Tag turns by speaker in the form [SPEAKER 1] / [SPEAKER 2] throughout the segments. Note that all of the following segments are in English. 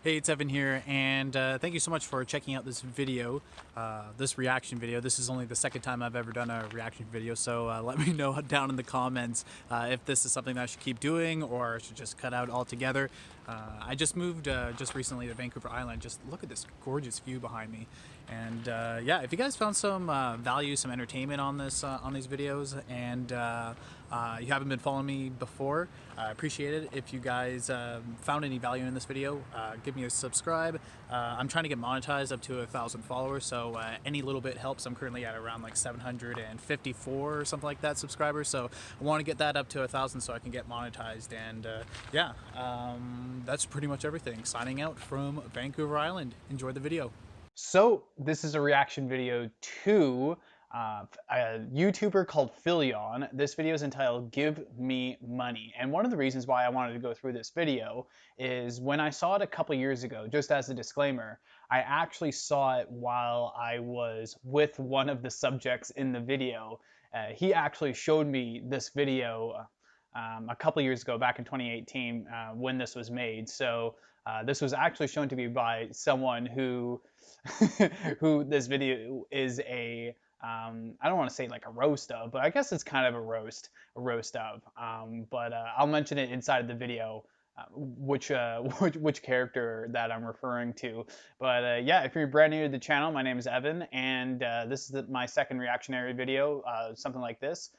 [SPEAKER 1] Hey, it's Evan here, and thank you so much for checking out this video, this reaction video. This is only the second time I've ever done a reaction video, so let me know down in the comments if this is something that I should keep doing or I should just cut out altogether. I just moved just recently to Vancouver Island. Just look at this gorgeous view behind me. And yeah, if you guys found some value, some entertainment on this, on these videos, and you haven't been following me before, I appreciate it. If you guys found any value in this video, give me a subscribe. I'm trying to get monetized up to 1,000 followers, so any little bit helps. I'm currently at around like 754 or something like that subscribers, so I want to get that up to 1,000 so I can get monetized. And yeah, that's pretty much everything. Signing out from Vancouver Island. Enjoy the video.
[SPEAKER 2] So this is a reaction video to a YouTuber called Phillion. This video is entitled "Give Me Money," and one of the reasons why I wanted to go through this video is when I saw it a couple years ago. Just as a disclaimer, I actually saw it while I was with one of the subjects in the video. He actually showed me this video a couple years ago, back in 2018, when this was made. So this was actually shown to me by someone who who this video is a I don't want to say like a roast of, but I guess it's kind of a roast of. But I'll mention it inside of the video, which character that I'm referring to. But yeah, if you're brand new to the channel, my name is Evan, and this is my second reactionary video, something like this,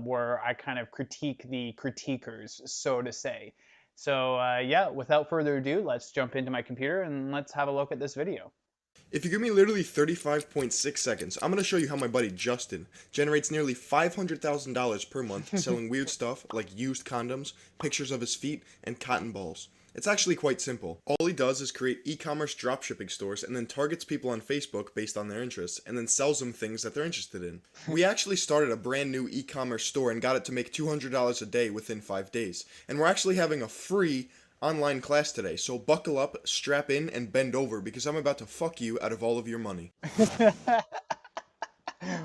[SPEAKER 2] where I kind of critique the critiquers, so to say. So yeah, without further ado, let's jump into my computer and let's have a look at this video.
[SPEAKER 3] If you give me literally 35.6 seconds, I'm going to show you how my buddy Justin generates nearly $500,000 per month selling weird stuff like used condoms, pictures of his feet, and cotton balls. It's actually quite simple. All he does is create e-commerce dropshipping stores and then targets people on Facebook based on their interests and then sells them things that they're interested in. We actually started a brand new e-commerce store and got it to make $200 a day within 5 days. And we're actually having a free online class today, so buckle up, strap in, and bend over because I'm about to fuck you out of all of your money.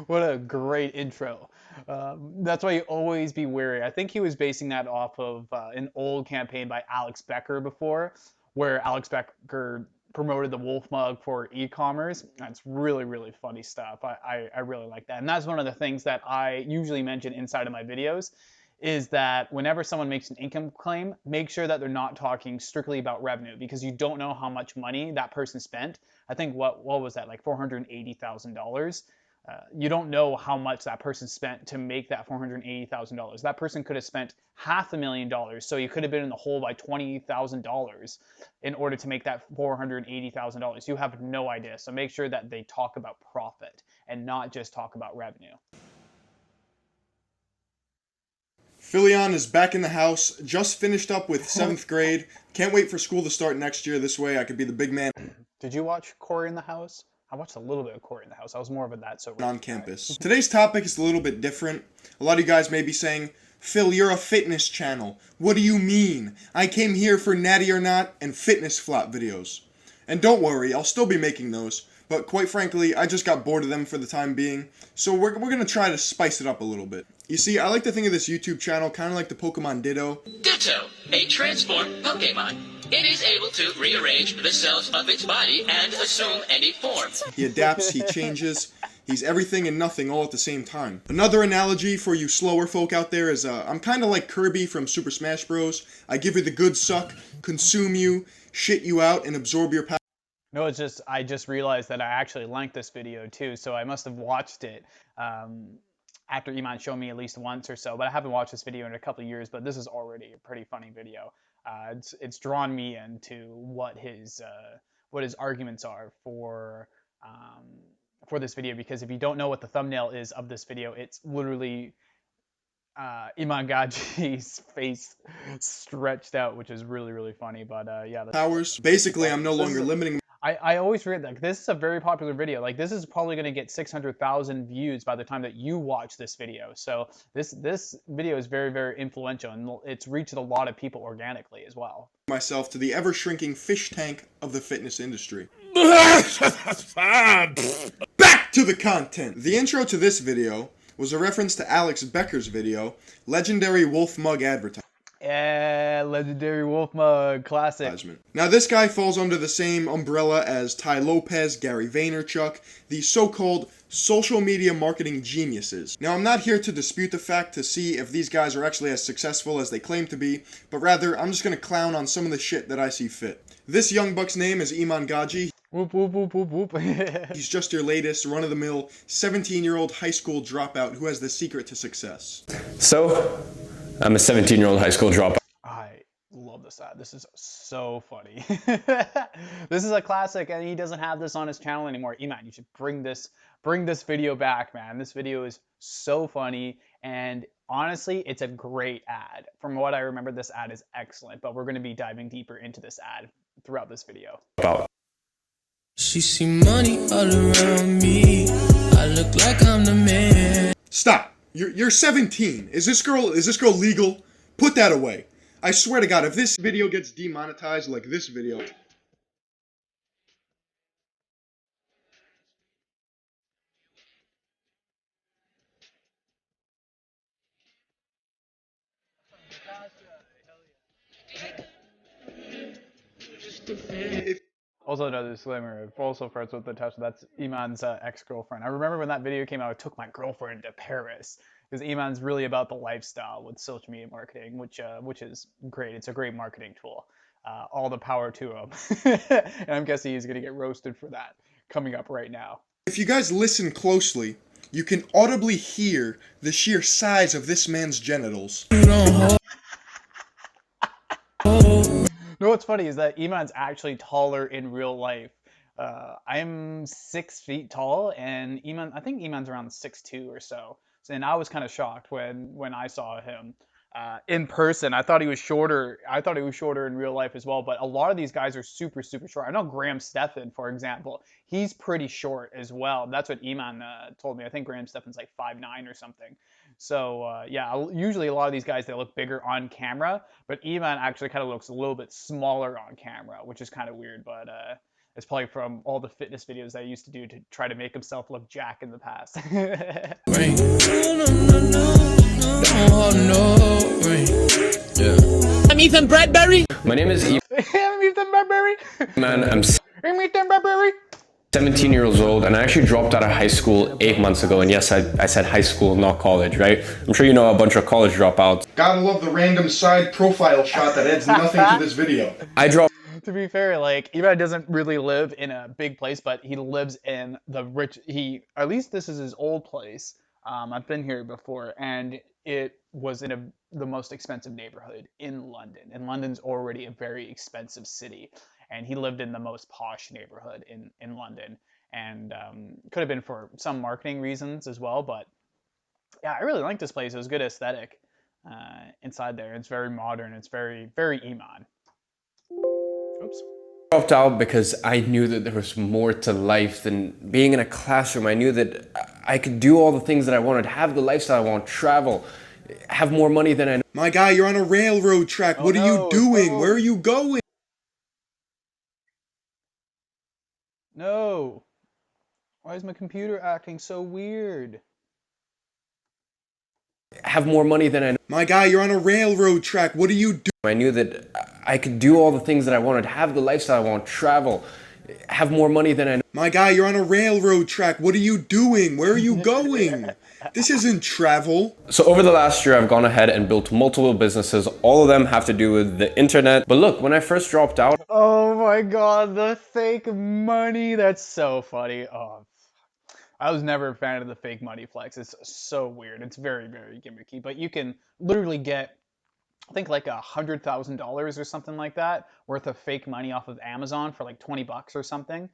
[SPEAKER 2] What a great intro. That's why you always be wary. I think he was basing that off of an old campaign by Alex Becker before, where Alex Becker promoted the Wolf mug for e-commerce. That's really, really funny stuff. I really like that. And that's one of the things that I usually mention inside of my videos, is that whenever someone makes an income claim, make sure that they're not talking strictly about revenue, because you don't know how much money that person spent. I think what was that, like $480,000? You don't know how much that person spent to make that $480,000. That person could have spent $500,000, so you could have been in the hole by $20,000 in order to make that $480,000. You have no idea. So make sure that they talk about profit and not just talk about revenue.
[SPEAKER 3] Phillion is back in the house, just finished up with 7th grade. Can't wait for school to start next year. This way I could be the big man
[SPEAKER 2] Did you watch Corey in the House? I watched a little bit of Corey in the House. I was more of a That So
[SPEAKER 3] on campus. Today's topic is a little bit different. A lot of you guys may be saying, Phil, you're a fitness channel. What do you mean? I came here for Natty or Not and fitness flop videos. And don't worry, I'll still be making those. But quite frankly, I just got bored of them for the time being, so we're going to try to spice it up a little bit. You see, I like to think of this YouTube channel kind of like the Pokemon Ditto.
[SPEAKER 4] Ditto, a transformed Pokemon. It is able to rearrange the cells of its body and assume any form.
[SPEAKER 3] He adapts, he changes, he's everything and nothing all at the same time. Another analogy for you slower folk out there is I'm kind of like Kirby from Super Smash Bros. I give you the good suck, consume you, shit you out, and absorb your power.
[SPEAKER 2] No, it's just, I just realized that I actually liked this video too, so I must have watched it after Iman showed me at least once or so, but I haven't watched this video in a couple of years, but this is already a pretty funny video. It's drawn me into what his arguments are for this video, because if you don't know what the thumbnail is of this video, it's literally Iman Gaji's face stretched out, which is really, really funny. But yeah.
[SPEAKER 3] Powers. Basically, I'm no longer limiting.
[SPEAKER 2] I always forget that this is a very popular video. Like, this is probably going to get 600,000 views by the time that you watch this video. So this video is very, very influential, and it's reached a lot of people organically as well.
[SPEAKER 3] Myself to the ever-shrinking fish tank of the fitness industry. Back to the content. The intro to this video was a reference to Alex Becker's video, Legendary Wolf Mug Advertising.
[SPEAKER 2] Yeah, legendary wolf mug, classic.
[SPEAKER 3] Now this guy falls under the same umbrella as Ty Lopez, Gary Vaynerchuk, the so-called social media marketing geniuses. Now I'm not here to dispute the fact to see if these guys are actually as successful as they claim to be, but rather I'm just gonna clown on some of the shit that I see fit. This young buck's name is Iman Gaji.
[SPEAKER 2] Whoop, whoop, whoop, whoop, whoop.
[SPEAKER 3] He's just your latest run-of-the-mill 17-year-old high school dropout who has the secret to success.
[SPEAKER 5] So, I'm a 17-year-old high school dropout.
[SPEAKER 2] I love this ad. This is so funny. This is a classic, and he doesn't have this on his channel anymore. Iman, you should bring this video back, man. This video is so funny, and honestly, it's a great ad. From what I remember, this ad is excellent, but we're going to be diving deeper into this ad throughout this video.
[SPEAKER 6] She see money all around me. I look like I'm the man.
[SPEAKER 3] Stop. You're 17. Is this girl legal? Put that away. I swear to God, if this video gets demonetized like this video.
[SPEAKER 2] Also, another disclaimer, if also friends with Natasha, that's Iman's ex-girlfriend. I remember when that video came out, I took my girlfriend to Paris, because Iman's really about the lifestyle with social media marketing, which is great. It's a great marketing tool. All the power to him. And I'm guessing he's going to get roasted for that coming up right now.
[SPEAKER 3] If you guys listen closely, you can audibly hear the sheer size of this man's genitals.
[SPEAKER 2] You know what's funny is that Iman's actually taller in real life. I'm 6 feet tall, and I think Iman's around 6'2" or so. And I was kind of shocked when I saw him in person. I thought he was shorter. I thought he was shorter in real life as well. But a lot of these guys are super, super short. I know Graham Stephan, for example. He's pretty short as well. That's what Iman told me. I think Graham Stephan's like 5'9" or something. So yeah, usually a lot of these guys, they look bigger on camera, but Iman actually kind of looks a little bit smaller on camera, which is kind of weird, but it's probably from all the fitness videos that I used to do to try to make himself look jack in the past.
[SPEAKER 6] I'm Ethan Bradbury.
[SPEAKER 5] My name is
[SPEAKER 2] Ethan Bradbury.
[SPEAKER 5] I'm
[SPEAKER 2] Ethan Bradbury.
[SPEAKER 5] 17 years old, and I actually dropped out of high school 8 months ago. And yes, I said high school, not college, right? I'm sure you know a bunch of college dropouts.
[SPEAKER 3] Gotta love the random side profile shot that adds nothing to this video.
[SPEAKER 5] I dropped.
[SPEAKER 2] To be fair, like, Iman doesn't really live in a big place, but he lives in the rich, at least this is his old place. I've been here before, and it was in the most expensive neighborhood in London. And London's already a very expensive city. And he lived in the most posh neighborhood in London. And could have been for some marketing reasons as well. But yeah, I really like this place. It was good aesthetic inside there. It's very modern. It's very, very Iman. Oops.
[SPEAKER 5] Dropped out because I knew that there was more to life than being in a classroom. I knew that I could do all the things that I wanted, have the lifestyle I want, travel, have more money than I.
[SPEAKER 3] My guy, you're on a railroad track. What are you doing?
[SPEAKER 2] no.
[SPEAKER 3] Where are you going?
[SPEAKER 2] No. Why is my computer acting so weird?
[SPEAKER 5] Have more money than I.
[SPEAKER 3] My guy, you're on a railroad track. What are you doing?
[SPEAKER 5] I knew that I could do all the things that I wanted, have the lifestyle I want, travel, have more money than I.
[SPEAKER 3] My guy, you're on a railroad track. What are you doing? Where are you going? This isn't travel.
[SPEAKER 5] So over the last year, I've gone ahead and built multiple businesses. All of them have to do with the internet. But look, when I first dropped out.
[SPEAKER 2] Oh my god, the fake money. That's so funny. Oh, I was never a fan of the fake money flex. It's so weird. It's very, very gimmicky. But you can literally get, I think, like $100,000 or something like that worth of fake money off of Amazon for like 20 bucks or something.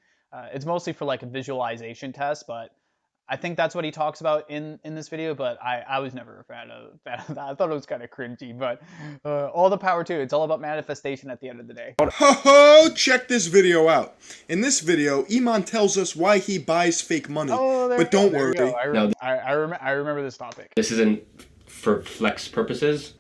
[SPEAKER 2] It's mostly for like a visualization test, but I think that's what he talks about in this video, but I was never a fan of that. I thought it was kind of cringy, but all the power to it. It's all about manifestation at the end of the day.
[SPEAKER 3] Ho ho! Check this video out. In this video, Iman tells us why he buys fake money. But don't worry.
[SPEAKER 2] I remember this topic.
[SPEAKER 5] This isn't for flex purposes.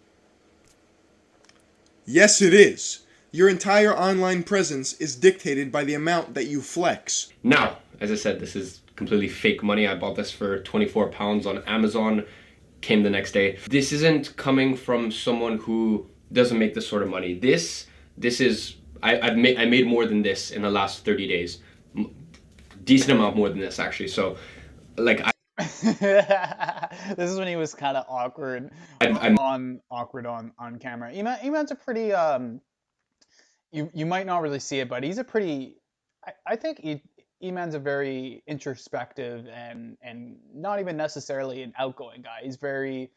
[SPEAKER 3] Yes, it is. Your entire online presence is dictated by the amount that you flex.
[SPEAKER 5] Now, as I said, this is completely fake money. I bought this for £24 on Amazon, came the next day. This isn't coming from someone who doesn't make this sort of money. This is I made more than this in the last 30 days, decent amount more than this actually. So, like
[SPEAKER 2] This is when he was kind of awkward
[SPEAKER 5] I'm
[SPEAKER 2] on camera. Iman's a pretty you might not really see it, but he's a pretty I think Iman's a very introspective and not even necessarily an outgoing guy. He's very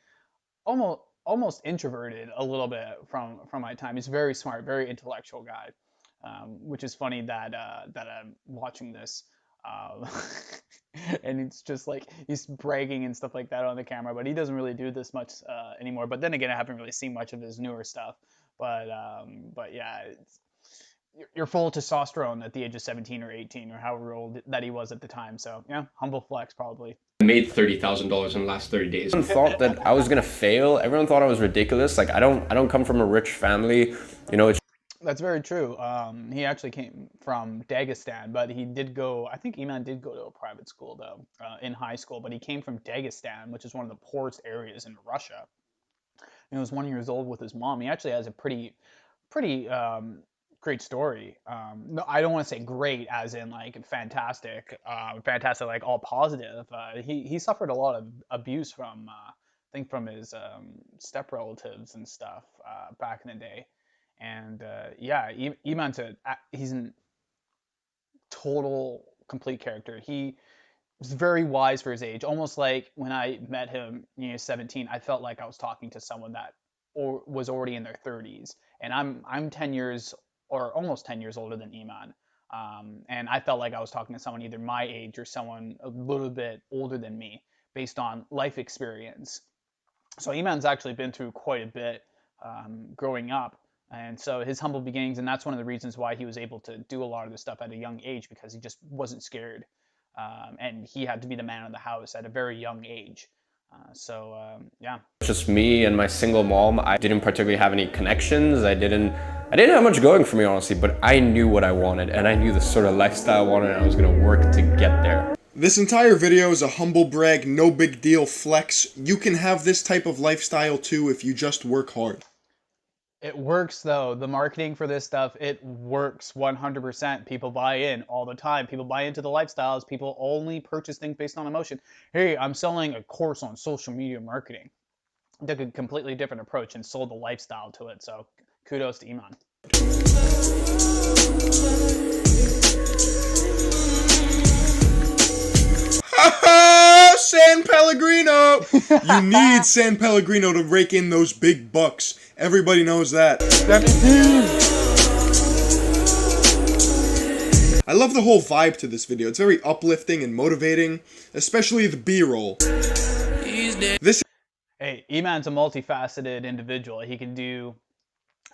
[SPEAKER 2] almost introverted a little bit from my time. He's very smart, very intellectual guy, which is funny that that I'm watching this. And it's just like he's bragging and stuff like that on the camera, but he doesn't really do this much anymore. But then again, I haven't really seen much of his newer stuff. But yeah, you're full of testosterone at the age of 17 or 18 or however old that he was at the time. So yeah, humble flex probably.
[SPEAKER 5] I made $30,000 in the last 30 days. Everyone thought that I was gonna fail. Everyone thought I was ridiculous. Like I don't come from a rich family, you know.
[SPEAKER 2] That's very true. He actually came from Dagestan, but he did go, I think Iman did go to a private school though, in high school, but he came from Dagestan, which is one of the poorest areas in Russia. And he was 1 year old with his mom. He actually has a pretty great story. No, I don't want to say great as in like fantastic, like all positive. He suffered a lot of abuse from, I think from his step relatives and stuff back in the day. And yeah, Iman's he's a total complete character. He was very wise for his age. Almost like when I met him, 17, I felt like I was talking to someone that was already in their 30s. And I'm 10 years or almost 10 years older than Iman. And I felt like I was talking to someone either my age or someone a little bit older than me based on life experience. So Iman's actually been through quite a bit growing up. And so his humble beginnings, and that's one of the reasons why he was able to do a lot of this stuff at a young age, because he just wasn't scared. And he had to be the man of the house at a very young age. Yeah.
[SPEAKER 5] Just me and my single mom. I didn't particularly have any connections. I didn't have much going for me, honestly, but I knew what I wanted, and I knew the sort of lifestyle I wanted, and I was gonna work to get there.
[SPEAKER 3] This entire video is a humble brag, no big deal flex. You can have this type of lifestyle too if you just work hard.
[SPEAKER 2] It works though. The marketing for this stuff, it works 100%. People buy in all the time. People buy into the lifestyles. People only purchase things based on emotion. Hey, I'm selling a course on social media marketing. Took a completely different approach and sold the lifestyle to it. So kudos to Iman.
[SPEAKER 3] San Pellegrino! You need San Pellegrino to rake in those big bucks. Everybody knows that. I love the whole vibe to this video. It's very uplifting and motivating, especially the B-roll.
[SPEAKER 2] Hey, Iman's a multifaceted individual. He can do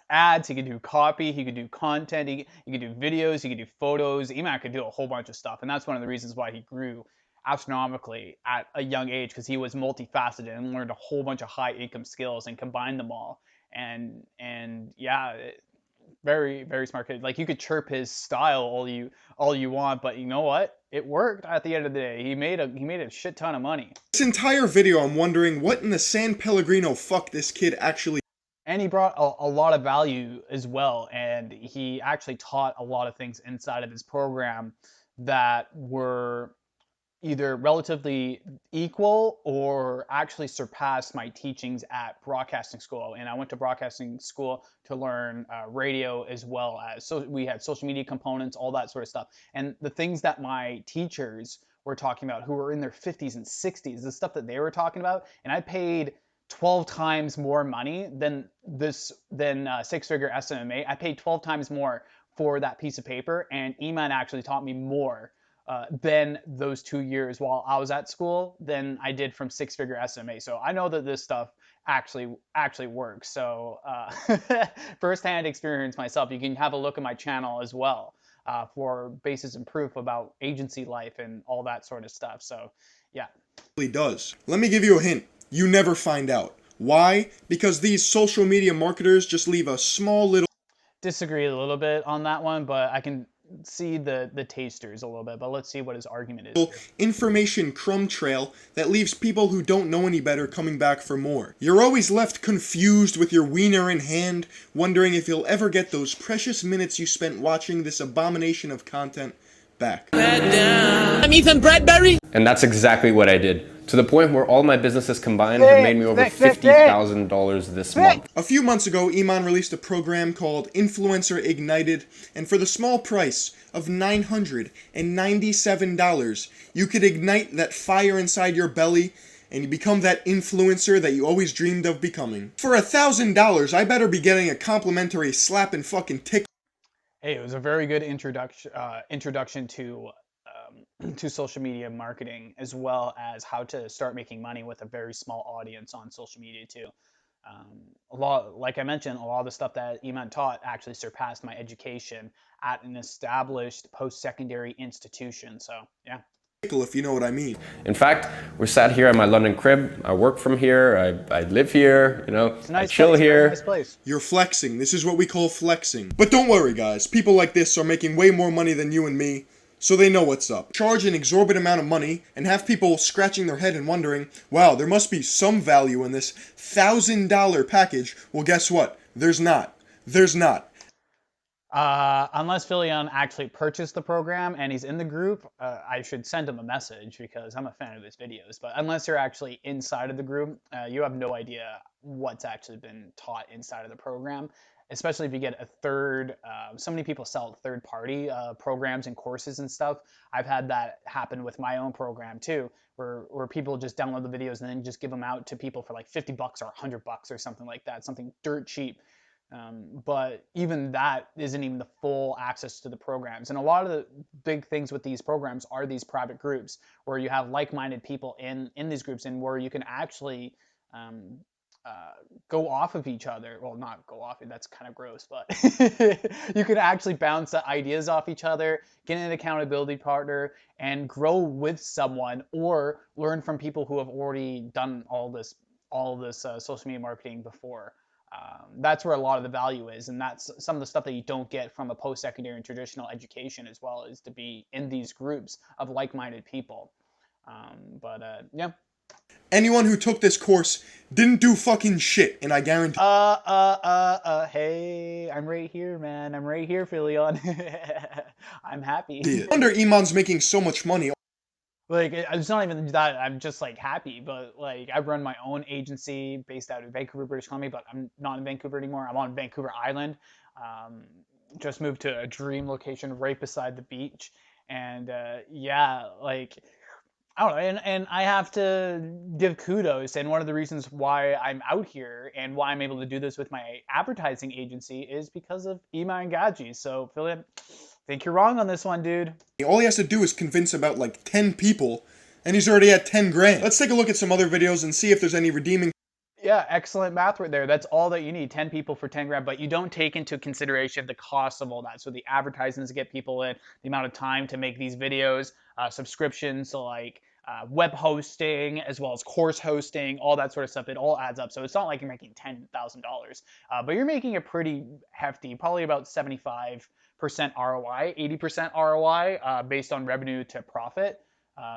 [SPEAKER 2] ads, he can do copy, he can do content, he can do videos, he can do photos. Iman could do a whole bunch of stuff, and that's one of the reasons why he grew astronomically at a young age, because he was multifaceted and learned a whole bunch of high income skills and combined them all. And yeah, very, very smart kid. Like, you could chirp his style all you want, but you know what? It worked at the end of the day. He made a shit ton of money.
[SPEAKER 3] This entire video, I'm wondering what in the San Pellegrino fuck this kid actually.
[SPEAKER 2] And he brought a lot of value as well. And he actually taught a lot of things inside of his program that were either relatively equal or actually surpassed my teachings at broadcasting school. And I went to broadcasting school to learn radio, as well as, so we had social media components, all that sort of stuff. And the things that my teachers were talking about, who were in their 50s and 60s, the stuff that they were talking about, and I paid 12 times more money than six-figure SMMA. I paid 12 times more for that piece of paper, and Iman actually taught me more than those 2 years while I was at school than I did from six-figure SMA. So I know that this stuff actually works. So firsthand experience myself. You can have a look at my channel as well for basis and proof about agency life and all that sort of stuff. So yeah.
[SPEAKER 3] It does. Let me give you a hint. You never find out. Why? Because these social media marketers just leave a small little...
[SPEAKER 2] Disagree a little bit on that one, but I can see the tasters a little bit, but let's see what his argument is.
[SPEAKER 3] Information crumb trail that leaves people who don't know any better coming back for more. You're always left confused with your wiener in hand, wondering if you'll ever get those precious minutes you spent watching this abomination of content back.
[SPEAKER 6] I'm Ethan Bradbury.
[SPEAKER 5] And that's exactly what I did. To the point where all my businesses combined have made me over $50,000 this month.
[SPEAKER 3] A few months ago, Iman released a program called Influencer Ignited, and for the small price of $997, you could ignite that fire inside your belly and you become that influencer that you always dreamed of becoming. For $1,000, I better be getting a complimentary slap and fucking tickle.
[SPEAKER 2] Hey, it was a very good introduction to social media marketing, as well as how to start making money with a very small audience on social media too. Like I mentioned, a lot of the stuff that Iman taught actually surpassed my education at an established post-secondary institution. So yeah.
[SPEAKER 3] If you know what I mean.
[SPEAKER 5] In fact, we're sat here at my London crib. I work from here. I live here. You know,
[SPEAKER 2] It's a nice
[SPEAKER 5] I chill
[SPEAKER 2] place, man,
[SPEAKER 5] here.
[SPEAKER 2] nice place.
[SPEAKER 3] You're flexing. This is what we call flexing. But don't worry, guys. People like this are making way more money than you and me, so they know what's up. Charge an exorbitant amount of money and have people scratching their head and wondering, wow, there must be some value in this $1,000 package. Well, guess what? There's not. There's not.
[SPEAKER 2] Unless Phillion actually purchased the program and he's in the group, I should send him a message because I'm a fan of his videos. But unless you're actually inside of the group, you have no idea what's actually been taught inside of the program. Especially if you get a third, so many people sell third-party programs and courses and stuff. I've had that happen with my own program too, where people just download the videos and then just give them out to people for like $50 or $100 or something like that, something dirt cheap. But even that isn't even the full access to the programs. And a lot of the big things with these programs are these private groups where you have like-minded people in these groups and where you can actually go off of each other. Well, not go off, that's kind of gross, but you can actually bounce ideas off each other, get an accountability partner, and grow with someone or learn from people who have already done all this social media marketing before. That's where a lot of the value is, and that's some of the stuff that you don't get from a post-secondary and traditional education, as well as to be in these groups of like-minded people. Yeah.
[SPEAKER 3] Anyone who took this course didn't do fucking shit, and I guarantee.
[SPEAKER 2] Hey, I'm right here, man. I'm right here, Phillion. I'm happy.
[SPEAKER 3] No wonder Iman's making so much money.
[SPEAKER 2] Like, it's not even that I'm just like happy, but like I run my own agency based out of Vancouver, British Columbia, but I'm not in Vancouver anymore. I'm on Vancouver Island. Just moved to a dream location right beside the beach. And yeah, like, I don't know, and I have to give kudos, and one of the reasons why I'm out here and why I'm able to do this with my advertising agency is because of Iman Gadji. So, Phillion, I think you're wrong on this one, dude.
[SPEAKER 3] All he has to do is convince about like 10 people, and he's already at 10 grand. Let's take a look at some other videos and see if there's any redeeming.
[SPEAKER 2] Yeah, excellent math right there. That's all that you need, 10 people for 10 grand, but you don't take into consideration the cost of all that. So the advertisements to get people in, the amount of time to make these videos, subscriptions to like web hosting, as well as course hosting, all that sort of stuff. It all adds up. So it's not like you're making $10,000, but you're making a pretty hefty, probably about 75% ROI, 80% ROI based on revenue to profit.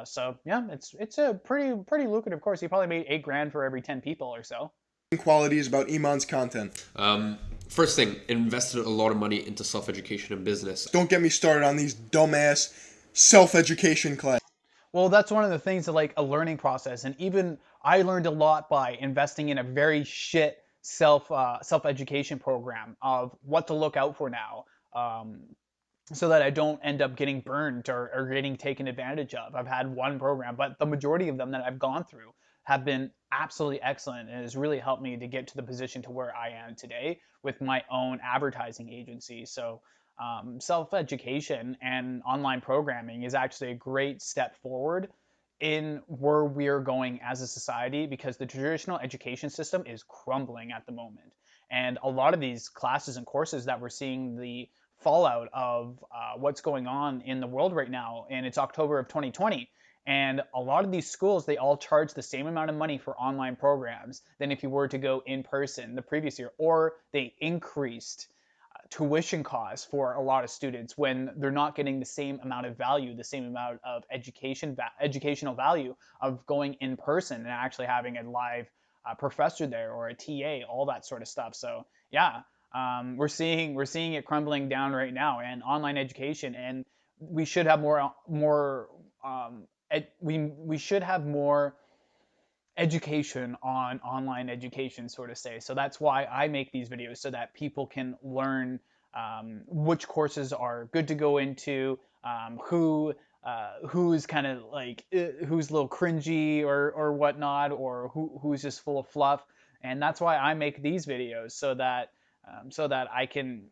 [SPEAKER 2] So yeah, it's a pretty lucrative course. You probably made $8 grand for every 10 people or so.
[SPEAKER 3] Qualities about Iman's content.
[SPEAKER 7] First thing, invested a lot of money into self-education and business.
[SPEAKER 3] Don't get me started on these dumbass self-education classes.
[SPEAKER 2] Well, that's one of the things of like a learning process, and even I learned a lot by investing in a very shit self-education program of what to look out for now. So that I don't end up getting burned or getting taken advantage of. I've had one program, but the majority of them that I've gone through have been absolutely excellent and has really helped me to get to the position to where I am today with my own advertising agency. So self-education and online programming is actually a great step forward in where we're going as a society, because the traditional education system is crumbling at the moment. And a lot of these classes and courses that we're seeing the fallout of what's going on in the world right now, and it's October of 2020, and a lot of these schools, they all charge the same amount of money for online programs than if you were to go in person the previous year, or they increased tuition costs for a lot of students when they're not getting the same amount of value, the same amount of educational value of going in person and actually having a live professor there or a TA, all that sort of stuff. So yeah, we're seeing it crumbling down right now, and online education, and we should have we should have more education on online education, sort of say. So that's why I make these videos, so that people can learn which courses are good to go into, who's kind of like who's a little cringy or whatnot, or who's just full of fluff. And that's why I make these videos, so that I can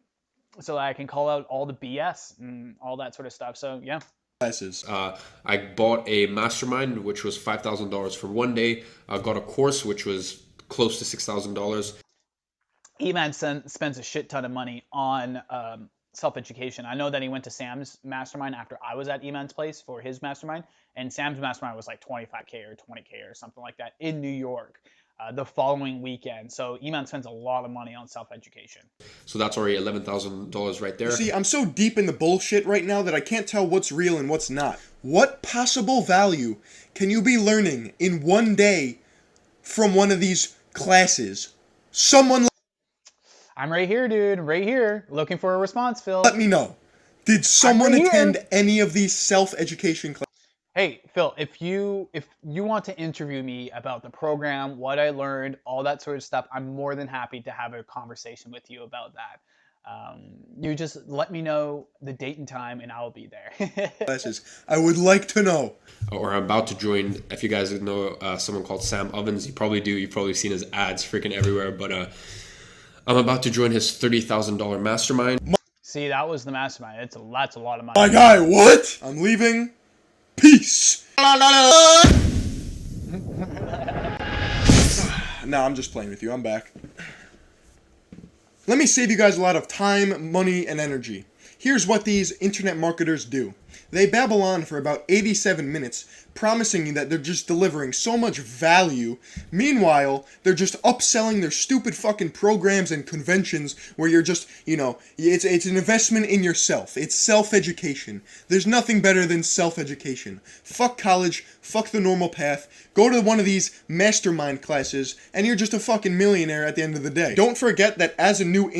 [SPEAKER 2] call out all the BS and all that sort of stuff. So yeah.
[SPEAKER 3] classes.
[SPEAKER 7] I bought a mastermind, which was $5,000 for one day. I got a course, which was close to $6,000.
[SPEAKER 2] E-Man spends a shit ton of money on self-education. I know that he went to Sam's mastermind after I was at E-Man's place for his mastermind, and Sam's mastermind was like 25K or 20K or something like that in New York the following weekend. So E-Man spends a lot of money on self-education.
[SPEAKER 7] So that's already $11,000 right there.
[SPEAKER 3] See, I'm so deep in the bullshit right now that I can't tell what's real and what's not. What possible value can you be learning in one day from one of these classes? Someone
[SPEAKER 2] I'm right here, dude. Right here. Looking for a response, Phil.
[SPEAKER 3] let me know. Did someone
[SPEAKER 2] right
[SPEAKER 3] attend
[SPEAKER 2] here.
[SPEAKER 3] any of these self-education classes?
[SPEAKER 2] Hey, Phil, if you want to interview me about the program, what I learned, all that sort of stuff, I'm more than happy to have a conversation with you about that. You just let me know the date and time, and I'll be there.
[SPEAKER 3] Classes. I would like to know.
[SPEAKER 7] Or I'm about to join. If you guys know someone called Sam Ovens, you probably do. You've probably seen his ads freaking everywhere. But I'm about to join his $30,000 mastermind.
[SPEAKER 2] See, that was the mastermind. That's a lot of money.
[SPEAKER 3] My guy, what? I'm leaving. Peace. Nah, I'm just playing with you. I'm back. Let me save you guys a lot of time, money, and energy. Here's what these internet marketers do. They babble on for about 87 minutes, promising you that they're just delivering so much value. Meanwhile, they're just upselling their stupid fucking programs and conventions where you're just, it's an investment in yourself. It's self-education. There's nothing better than self-education. Fuck college, fuck the normal path. Go to one of these mastermind classes, and you're just a fucking millionaire at the end of the day. Don't forget that as a new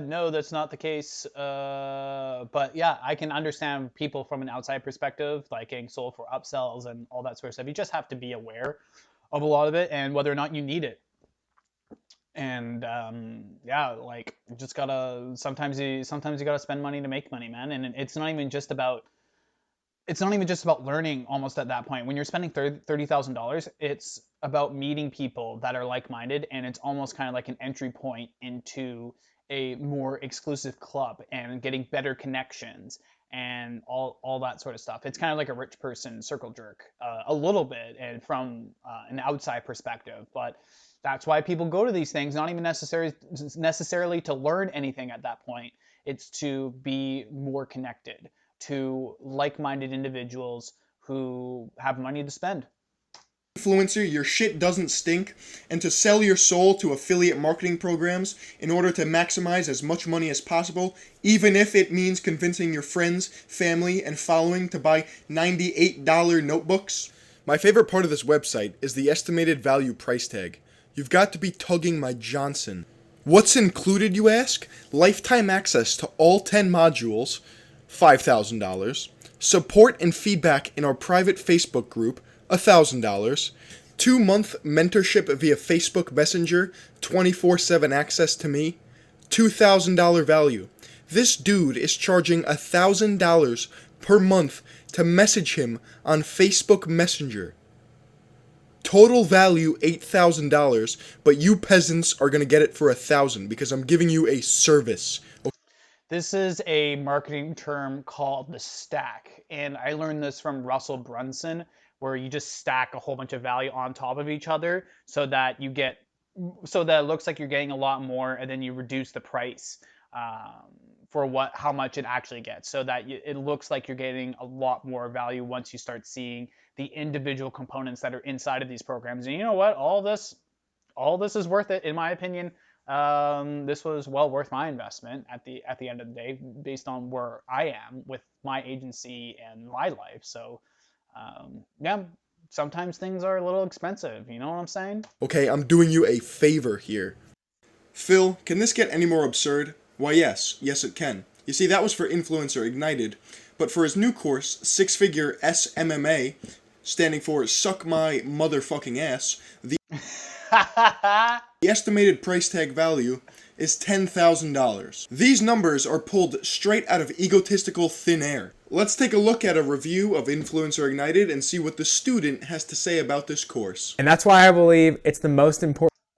[SPEAKER 2] No, that's not the case. But yeah, I can understand people from an outside perspective, like getting sold for upsells and all that sort of stuff. You just have to be aware of a lot of it and whether or not you need it. And yeah, like you just gotta sometimes you gotta spend money to make money, man. And it's not even just about learning almost at that point. When you're spending $30,000, it's about meeting people that are like-minded, and it's almost kind of like an entry point into a more exclusive club and getting better connections and all that sort of stuff. It's kind of like a rich person circle jerk a little bit, and from an outside perspective. But that's why people go to these things, not even necessarily to learn anything at that point. It's to be more connected to like-minded individuals who have money to spend.
[SPEAKER 3] Influencer, your shit doesn't stink, and to sell your soul to affiliate marketing programs in order to maximize as much money as possible, even if it means convincing your friends, family, and following to buy $98 notebooks. My favorite part of this website is the estimated value price tag. You've got to be tugging my Johnson. What's included, you ask? Lifetime access to all 10 modules, $5,000. Support and feedback in our private Facebook group, $1,000. 2-month mentorship via Facebook Messenger, 24/7 access to me, $2,000 value. This dude is charging $1,000 per month to message him on Facebook Messenger. Total value $8,000, but you peasants are gonna get it for $1,000 because I'm giving you a service.
[SPEAKER 2] This is a marketing term called the stack, and I learned this from Russell Brunson, where you just stack a whole bunch of value on top of each other so that it looks like you're getting a lot more, and then you reduce the price for how much it actually gets, so that it looks like you're getting a lot more value once you start seeing the individual components that are inside of these programs. And you know what? All this is worth it, in my opinion. this was well worth my investment at the end of the day, based on where I am with my agency and my life. So yeah, sometimes things are a little expensive. You know what I'm saying?
[SPEAKER 3] Okay, I'm doing you a favor here. Phil, can this get any more absurd? Why, yes. Yes, it can. You see, that was for Influencer Ignited, but for his new course, six-figure SMMA, standing for Suck My Motherfucking Ass, the estimated price tag value is $10,000. These numbers are pulled straight out of egotistical thin air. Let's take a look at a review of Influencer Ignited and see what the student has to say about this course.
[SPEAKER 8] And that's why I believe it's the most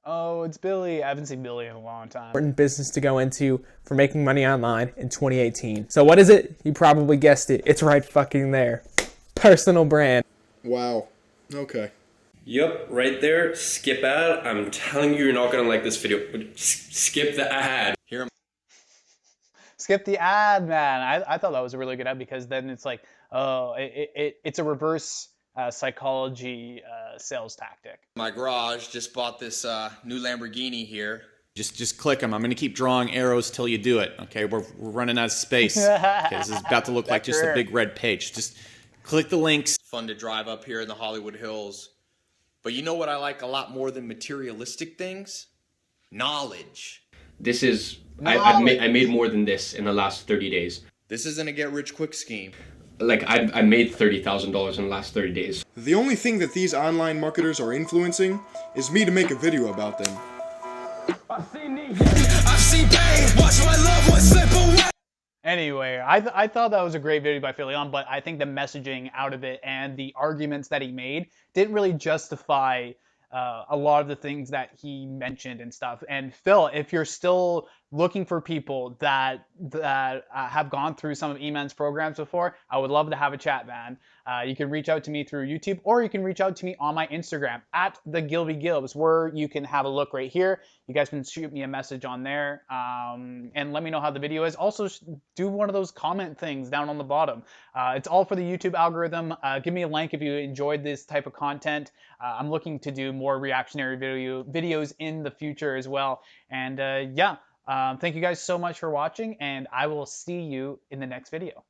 [SPEAKER 2] Oh, it's Billy. I haven't seen Billy in a long time.
[SPEAKER 8] important business to go into for making money online in 2018. So what is it? You probably guessed it. It's right fucking there. Personal brand.
[SPEAKER 3] Wow. Okay.
[SPEAKER 7] Yep, right there. Skip ad. I'm telling you, you're not gonna like this video. Skip the ad. Here.
[SPEAKER 2] Skip the ad, man. I thought that was a really good ad, because then it's like, oh, it's a reverse psychology sales tactic.
[SPEAKER 9] My garage just bought this new Lamborghini here.
[SPEAKER 10] Just click them. I'm going to keep drawing arrows till you do it. Okay, we're running out of space. Okay, this is about to look like just a big red page. Just click the links.
[SPEAKER 9] Fun to drive up here in the Hollywood Hills. But you know what I like a lot more than materialistic things? Knowledge.
[SPEAKER 5] This is, I made more than this in the last 30 days.
[SPEAKER 9] This isn't a get-rich-quick scheme.
[SPEAKER 5] Like, I made $30,000 in the last 30 days.
[SPEAKER 3] The only thing that these online marketers are influencing is me to make a video about them.
[SPEAKER 2] Anyway, I thought that was a great video by Phillion, but I think the messaging out of it and the arguments that he made didn't really justify a lot of the things that he mentioned and stuff. And Phil, if you're still looking for people that have gone through some of Eman's programs before, I would love to have a chat, man. You can reach out to me through YouTube, or you can reach out to me on my Instagram at @thegilbygilbs, where you can have a look right here. You guys can shoot me a message on there, and let me know how the video is. Also, do one of those comment things down on the bottom. It's all for the YouTube algorithm. Give me a like if you enjoyed this type of content. I'm looking to do more reactionary videos in the future as well. And yeah. Thank you guys so much for watching, and I will see you in the next video.